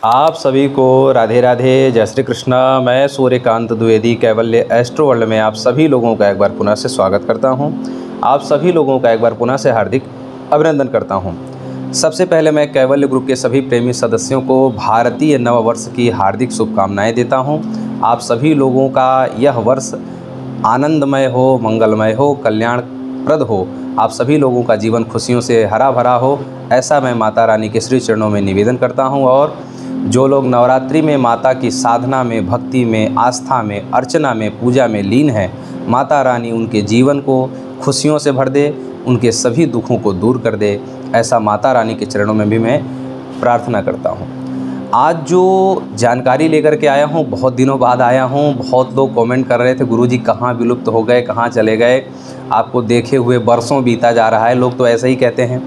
आप सभी को राधे राधे, जय श्री कृष्णा। मैं सूर्यकांत द्विवेदी कैवल्य एस्ट्रो वर्ल्ड में आप सभी लोगों का एक बार पुनः से स्वागत करता हूं। आप सभी लोगों का एक बार पुनः से हार्दिक अभिनंदन करता हूं। सबसे पहले मैं कैवल्य ग्रुप के सभी प्रेमी सदस्यों को भारतीय नव वर्ष की हार्दिक शुभकामनाएं देता हूं। आप सभी लोगों का यह वर्ष आनंदमय हो, मंगलमय हो, कल्याणप्रद हो। आप सभी लोगों का जीवन खुशियों से हरा भरा हो, ऐसा मैं माता रानी के श्री चरणों में निवेदन करता हूं। और जो लोग नवरात्रि में माता की साधना में, भक्ति में, आस्था में, अर्चना में, पूजा में लीन हैं, माता रानी उनके जीवन को खुशियों से भर दे, उनके सभी दुखों को दूर कर दे, ऐसा माता रानी के चरणों में भी मैं प्रार्थना करता हूँ। आज जो जानकारी लेकर के आया हूँ, बहुत दिनों बाद आया हूँ। बहुत लोग कमेंट कर रहे थे, गुरुजी कहाँ विलुप्त हो गए, कहाँ चले गए, आपको देखे हुए बरसों बीता जा रहा है। लोग तो ऐसे ही कहते हैं,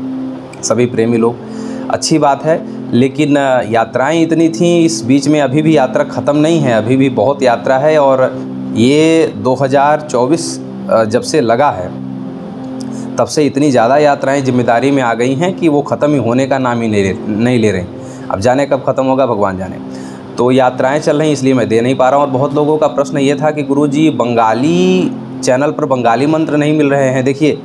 सभी प्रेमी लोग। अच्छी बात है, लेकिन यात्राएं इतनी थीं इस बीच में, अभी भी यात्रा ख़त्म नहीं है, अभी भी बहुत यात्रा है। और ये 2024 जब से लगा है तब से इतनी ज़्यादा यात्राएं जिम्मेदारी में आ गई हैं कि वो ख़त्म ही होने का नाम ही नहीं ले रही। अब जाने कब ख़त्म होगा, भगवान जाने। तो यात्राएं चल रही, इसलिए मैं दे नहीं पा रहा हूँ। और बहुत लोगों का प्रश्न ये था कि गुरुजी बंगाली चैनल पर बंगाली मंत्र नहीं मिल रहे हैं। देखिए,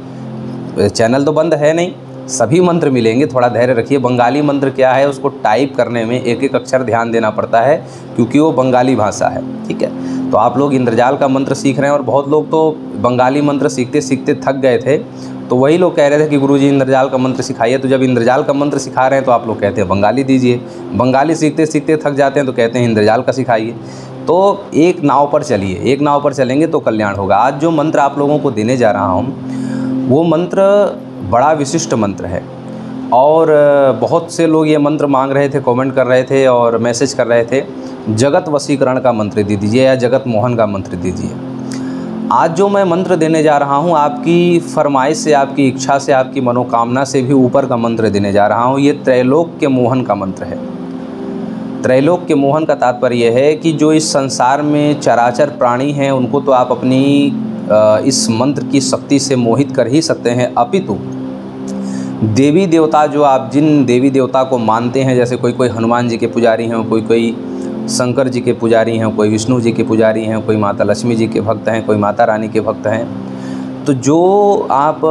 चैनल तो बंद है नहीं, सभी मंत्र मिलेंगे, थोड़ा धैर्य रखिए। बंगाली मंत्र क्या है, उसको टाइप करने में एक एक अक्षर ध्यान देना पड़ता है, क्योंकि वो बंगाली भाषा है। ठीक है, तो आप लोग इंद्रजाल का मंत्र सीख रहे हैं, और बहुत लोग तो बंगाली मंत्र सीखते सीखते थक गए थे। तो वही लोग कह रहे थे कि गुरुजी इंद्रजाल का मंत्र सिखाइए। तो जब इंद्रजाल का मंत्र सिखा रहे हैं तो आप लोग कहते हैं बंगाली दीजिए। बंगाली सीखते सीखते थक जाते हैं तो कहते हैं इंद्रजाल का सिखाइए। तो एक नाव पर चलिए, एक नाव पर चलेंगे तो कल्याण होगा। आज जो मंत्र आप लोगों को देने जा रहा हूँ, वो मंत्र बड़ा विशिष्ट मंत्र है। और बहुत से लोग ये मंत्र मांग रहे थे, कमेंट कर रहे थे और मैसेज कर रहे थे, जगत वशीकरण का मंत्र दे दीजिए या जगत मोहन का मंत्र दीजिए। आज जो मैं मंत्र देने जा रहा हूँ, आपकी फरमाइश से, आपकी इच्छा से, आपकी मनोकामना से भी ऊपर का मंत्र देने जा रहा हूँ। ये त्रैलोक्य मोहन का मंत्र है। त्रैलोक्य मोहन का तात्पर्य है कि जो इस संसार में चराचर प्राणी हैं, उनको तो आप अपनी इस मंत्र की शक्ति से मोहित कर ही सकते हैं, अपितु देवी देवता, जो आप जिन देवी देवता को मानते हैं, जैसे कोई कोई हनुमान जी के पुजारी हैं, कोई कोई शंकर जी के पुजारी हैं, कोई विष्णु जी के पुजारी हैं, कोई माता लक्ष्मी जी के भक्त हैं, कोई माता रानी के भक्त हैं। तो जो आप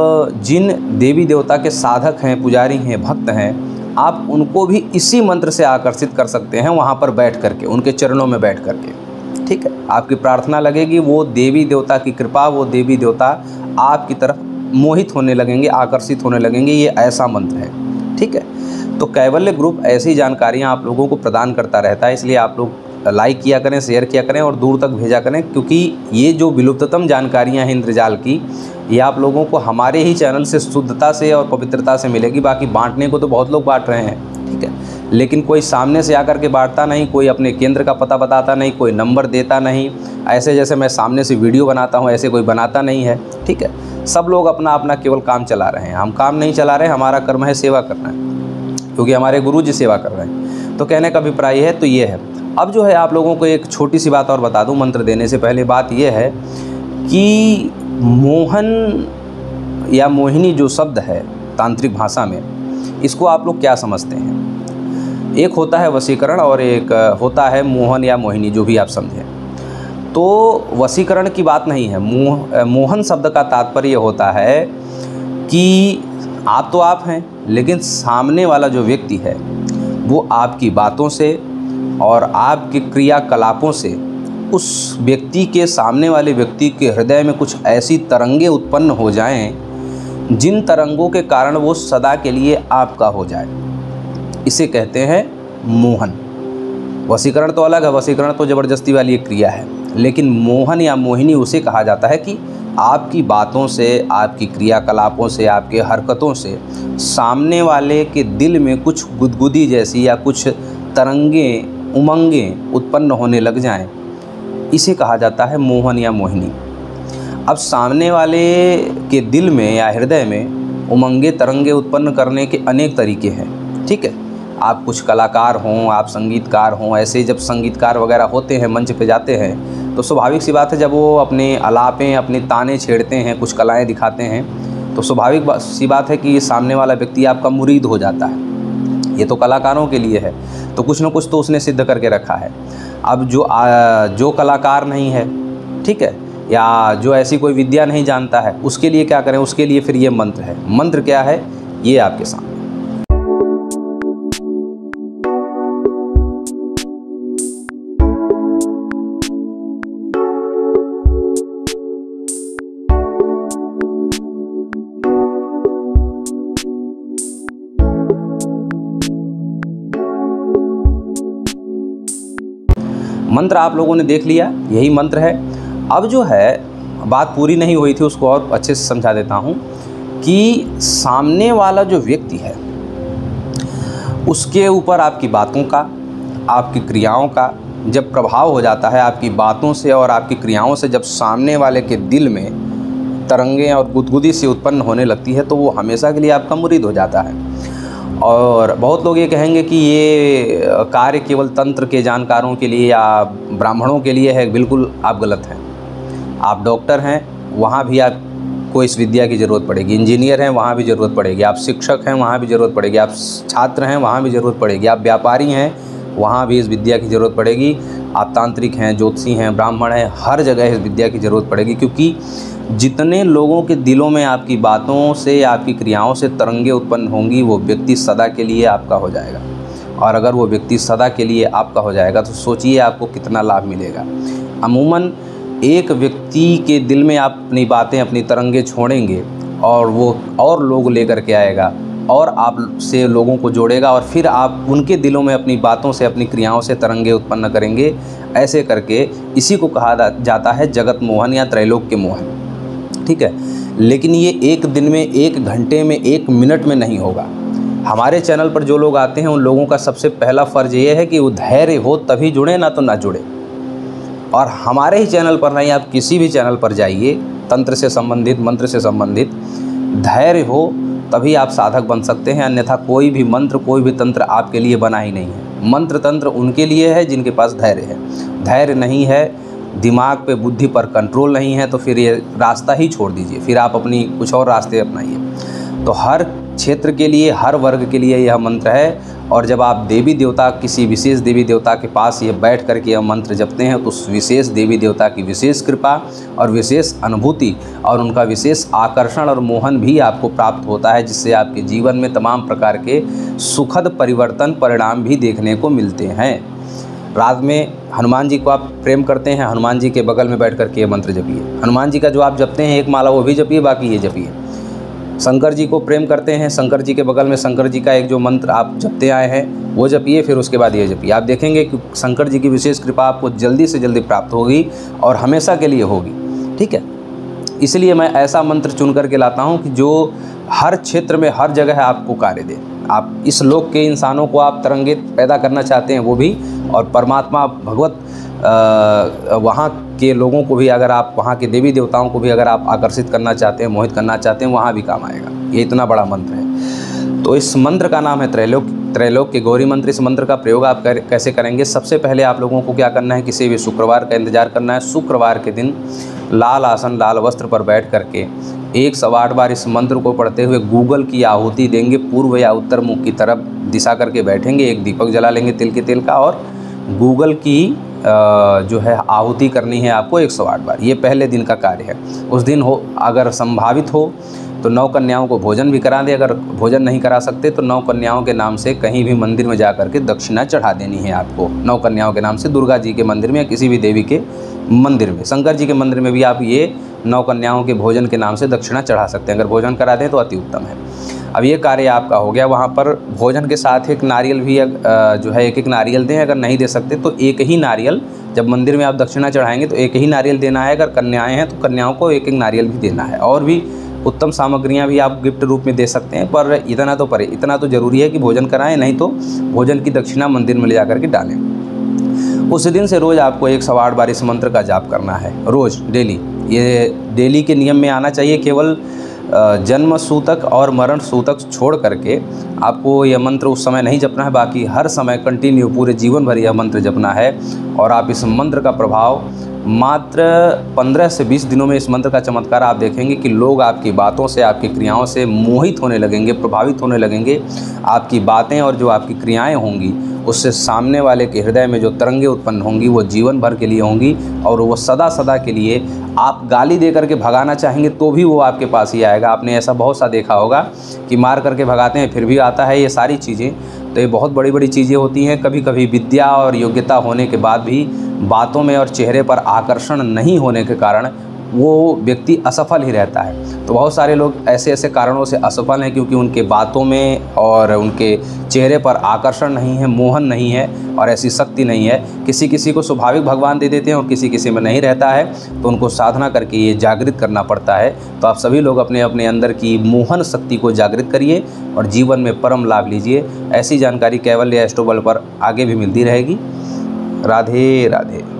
जिन देवी देवता के साधक हैं, पुजारी हैं, भक्त हैं, आप उनको भी इसी मंत्र से आकर्षित कर सकते हैं, वहाँ पर बैठ करके, उनके चरणों में बैठ करके। ठीक है, आपकी प्रार्थना लगेगी, वो देवी देवता की कृपा, वो देवी देवता आपकी तरफ मोहित होने लगेंगे, आकर्षित होने लगेंगे। ये ऐसा मंत्र है। ठीक है, तो कैवल्य ग्रुप ऐसी जानकारियाँ आप लोगों को प्रदान करता रहता है, इसलिए आप लोग लाइक किया करें, शेयर किया करें और दूर तक भेजा करें, क्योंकि ये जो विलुप्ततम जानकारियाँ हैं इंद्रजाल की, ये आप लोगों को हमारे ही चैनल से शुद्धता से और पवित्रता से मिलेगी। बाकी बांटने को तो बहुत लोग बांट रहे हैं, ठीक है, लेकिन कोई सामने से आकर के बांटता नहीं, कोई अपने केंद्र का पता बताता नहीं, कोई नंबर देता नहीं। ऐसे जैसे मैं सामने से वीडियो बनाता हूँ, ऐसे कोई बनाता नहीं है। ठीक है, सब लोग अपना अपना केवल काम चला रहे हैं। हम काम नहीं चला रहे, हमारा कर्म है सेवा करना है, क्योंकि हमारे गुरु जी सेवा कर रहे हैं। तो कहने का अभिप्राय है तो ये है। अब जो है आप लोगों को एक छोटी सी बात और बता दूं मंत्र देने से पहले। बात ये है कि मोहन या मोहिनी जो शब्द है तांत्रिक भाषा में, इसको आप लोग क्या समझते हैं? एक होता है वशीकरण और एक होता है मोहन या मोहिनी, जो भी आप समझें। तो वशीकरण की बात नहीं है। मोहन शब्द का तात्पर्य होता है कि आप तो आप हैं, लेकिन सामने वाला जो व्यक्ति है वो आपकी बातों से और आपके क्रियाकलापों से उस व्यक्ति के, सामने वाले व्यक्ति के हृदय में कुछ ऐसी तरंगें उत्पन्न हो जाएं, जिन तरंगों के कारण वो सदा के लिए आपका हो जाए। इसे कहते हैं मोहन। वशीकरण तो अलग है, वशीकरण तो ज़बरदस्ती वाली एक क्रिया है, लेकिन मोहन या मोहिनी उसे कहा जाता है कि आपकी बातों से, आपकी क्रियाकलापों से, आपके हरकतों से सामने वाले के दिल में कुछ गुदगुदी जैसी या कुछ तरंगें, उमंगें उत्पन्न होने लग जाएं। इसे कहा जाता है मोहन या मोहिनी। अब सामने वाले के दिल में या हृदय में उमंगे, तरंगे उत्पन्न करने के अनेक तरीके हैं। ठीक है, आप कुछ कलाकार हों, आप संगीतकार हों, ऐसे जब संगीतकार वगैरह होते हैं, मंच पे जाते हैं, तो स्वाभाविक सी बात है जब वो अपने अलापें, अपने ताने छेड़ते हैं, कुछ कलाएं दिखाते हैं, तो स्वाभाविक सी बात है कि सामने वाला व्यक्ति आपका मुरीद हो जाता है। ये तो कलाकारों के लिए है। तो कुछ ना कुछ तो उसने सिद्ध करके रखा है। अब जो कलाकार नहीं है, ठीक है, या जो ऐसी कोई विद्या नहीं जानता है, उसके लिए क्या करें? उसके लिए फिर ये मंत्र है। मंत्र क्या है ये आपके सामने। मंत्र आप लोगों ने देख लिया, यही मंत्र है। अब जो है बात पूरी नहीं हुई थी, उसको और अच्छे से समझा देता हूँ कि सामने वाला जो व्यक्ति है उसके ऊपर आपकी बातों का, आपकी क्रियाओं का जब प्रभाव हो जाता है, आपकी बातों से और आपकी क्रियाओं से जब सामने वाले के दिल में तरंगें और गुदगुदी सी उत्पन्न होने लगती है, तो वो हमेशा के लिए आपका मुरीद हो जाता है। और बहुत लोग ये कहेंगे कि ये कार्य केवल तंत्र के जानकारों के लिए या ब्राह्मणों के लिए है। बिल्कुल आप गलत हैं। आप डॉक्टर हैं, वहाँ भी आपको इस विद्या की ज़रूरत पड़ेगी। इंजीनियर हैं, वहाँ भी ज़रूरत पड़ेगी। आप शिक्षक हैं, वहाँ भी ज़रूरत पड़ेगी। आप छात्र हैं, वहाँ भी ज़रूरत पड़ेगी। आप व्यापारी हैं, वहाँ भी इस विद्या की ज़रूरत पड़ेगी। आप तांत्रिक हैं, ज्योतिषी हैं, ब्राह्मण हैं, हर जगह इस विद्या की ज़रूरत पड़ेगी, क्योंकि जितने लोगों के दिलों में आपकी बातों से, आपकी क्रियाओं से तरंगे उत्पन्न होंगी, वो व्यक्ति सदा के लिए आपका हो जाएगा। और अगर वो व्यक्ति सदा के लिए आपका हो जाएगा तो सोचिए आपको कितना लाभ मिलेगा। अमूमन एक व्यक्ति के दिल में आप अपनी बातें, अपनी तरंगे छोड़ेंगे और वो और लोग लेकर के आएगा और आपसे लोगों को जोड़ेगा, और फिर आप उनके दिलों में अपनी बातों से, अपनी क्रियाओं से तरंगे उत्पन्न करेंगे। ऐसे करके इसी को कहा जाता है जगत मोहन या त्रैलोक्य मोहन, ठीक है। लेकिन ये एक दिन में, एक घंटे में, एक मिनट में नहीं होगा। हमारे चैनल पर जो लोग आते हैं उन लोगों का सबसे पहला फ़र्ज़ ये है कि वो धैर्य हो तभी जुड़े, ना तो ना जुड़े। और हमारे ही चैनल पर नहीं, आप किसी भी चैनल पर जाइए, तंत्र से संबंधित, मंत्र से संबंधित, धैर्य हो तभी आप साधक बन सकते हैं। अन्यथा कोई भी मंत्र, कोई भी तंत्र आपके लिए बना ही नहीं है। मंत्र तंत्र उनके लिए है जिनके पास धैर्य है। धैर्य नहीं है, दिमाग पे, बुद्धि पर कंट्रोल नहीं है, तो फिर ये रास्ता ही छोड़ दीजिए, फिर आप अपनी कुछ और रास्ते अपनाइए। तो हर क्षेत्र के लिए, हर वर्ग के लिए यह मंत्र है। और जब आप देवी देवता, किसी विशेष देवी देवता के पास ये बैठ करके यह मंत्र जपते हैं, तो उस विशेष देवी देवता की विशेष कृपा और विशेष अनुभूति और उनका विशेष आकर्षण और मोहन भी आपको प्राप्त होता है, जिससे आपके जीवन में तमाम प्रकार के सुखद परिवर्तन, परिणाम भी देखने को मिलते हैं। रात में हनुमान जी को आप प्रेम करते हैं, हनुमान जी के बगल में बैठ करके ये मंत्र जपिए। हनुमान जी का जो आप जपते हैं एक माला, वो भी जपिए, बाकी ये जपिए। शंकर जी को प्रेम करते हैं, शंकर जी के बगल में शंकर जी का एक जो मंत्र आप जपते आए हैं वो जपिए, फिर उसके बाद ये जपिए। आप देखेंगे कि शंकर जी की विशेष कृपा आपको जल्दी से जल्दी प्राप्त होगी और हमेशा के लिए होगी, ठीक है। इसलिए मैं ऐसा मंत्र चुन करके लाता हूँ कि जो हर क्षेत्र में, हर जगह आपको कार्य दे। आप इस लोक के इंसानों को आप तरंगे पैदा करना चाहते हैं, वो भी, और परमात्मा भगवत वहाँ के लोगों को भी, अगर आप वहाँ के देवी देवताओं को भी अगर आप आकर्षित करना चाहते हैं, मोहित करना चाहते हैं, वहाँ भी काम आएगा। ये इतना बड़ा मंत्र है। तो इस मंत्र का नाम है त्रैलोक्य गौरी मंत्र। इस मंत्र का प्रयोग आप कैसे करेंगे? सबसे पहले आप लोगों को क्या करना है, किसी भी शुक्रवार का इंतजार करना है। शुक्रवार के दिन लाल आसन, लाल वस्त्र पर बैठ करके 108 बार इस मंत्र को पढ़ते हुए गूगल की आहुति देंगे। पूर्व या उत्तर मुख की तरफ दिशा करके बैठेंगे, एक दीपक जला लेंगे तिल के तेल का, और गूगल की जो है आहुति करनी है आपको 108 बार। ये पहले दिन का कार्य है। उस दिन हो, अगर संभावित हो तो 9 कन्याओं को भोजन भी करा दें। अगर भोजन नहीं करा सकते तो 9 कन्याओं के नाम से कहीं भी मंदिर में जा कर के दक्षिणा चढ़ा देनी है आपको। 9 कन्याओं के नाम से दुर्गा जी के मंदिर में या किसी भी देवी के मंदिर में, शंकर जी के मंदिर में भी आप ये 9 कन्याओं के भोजन के नाम से दक्षिणा चढ़ा सकते हैं। अगर भोजन करा दें तो अति उत्तम है। अब ये कार्य आपका हो गया। वहाँ पर भोजन के साथ एक नारियल भी जो है, एक नारियल दें। अगर नहीं दे सकते तो एक ही नारियल, जब मंदिर में आप दक्षिणा चढ़ाएंगे तो एक ही नारियल देना है। अगर कन्याएं हैं तो कन्याओं को एक एक नारियल भी देना है। और भी उत्तम सामग्रियां भी आप गिफ्ट रूप में दे सकते हैं, पर इतना तो ज़रूरी है कि भोजन कराएं, नहीं तो भोजन की दक्षिणा मंदिर में ले जाकर के डालें। उस दिन से रोज़ आपको 108 बार इस मंत्र का जाप करना है, रोज़, डेली। ये डेली के नियम में आना चाहिए। केवल जन्म सूतक और मरण सूतक छोड़ करके आपको यह मंत्र उस समय नहीं जपना है, बाकी हर समय कंटिन्यू पूरे जीवन भर यह मंत्र जपना है। और आप इस मंत्र का प्रभाव मात्र 15 से 20 दिनों में इस मंत्र का चमत्कार आप देखेंगे कि लोग आपकी बातों से, आपकी क्रियाओं से मोहित होने लगेंगे, प्रभावित होने लगेंगे। आपकी बातें और जो आपकी क्रियाएं होंगी उससे सामने वाले के हृदय में जो तरंगें उत्पन्न होंगी वो जीवन भर के लिए होंगी, और वो सदा सदा के लिए, आप गाली दे करके भगाना चाहेंगे तो भी वो आपके पास ही आएगा। आपने ऐसा बहुत सा देखा होगा कि मार करके भगाते हैं फिर भी आता है। ये सारी चीज़ें तो ये बहुत बड़ी बड़ी चीज़ें होती हैं। कभी कभी विद्या और योग्यता होने के बाद भी बातों में और चेहरे पर आकर्षण नहीं होने के कारण वो व्यक्ति असफल ही रहता है। तो बहुत सारे लोग ऐसे ऐसे कारणों से असफल हैं क्योंकि उनके बातों में और उनके चेहरे पर आकर्षण नहीं है, मोहन नहीं है और ऐसी शक्ति नहीं है। किसी किसी को स्वाभाविक भगवान दे देते हैं और किसी किसी में नहीं रहता है, तो उनको साधना करके ये जागृत करना पड़ता है। तो आप सभी लोग अपने अपने अंदर की मोहन शक्ति को जागृत करिए और जीवन में परम लाभ लीजिए। ऐसी जानकारी कैवल्य एस्ट्रो बल पर आगे भी मिलती रहेगी। राधे राधे।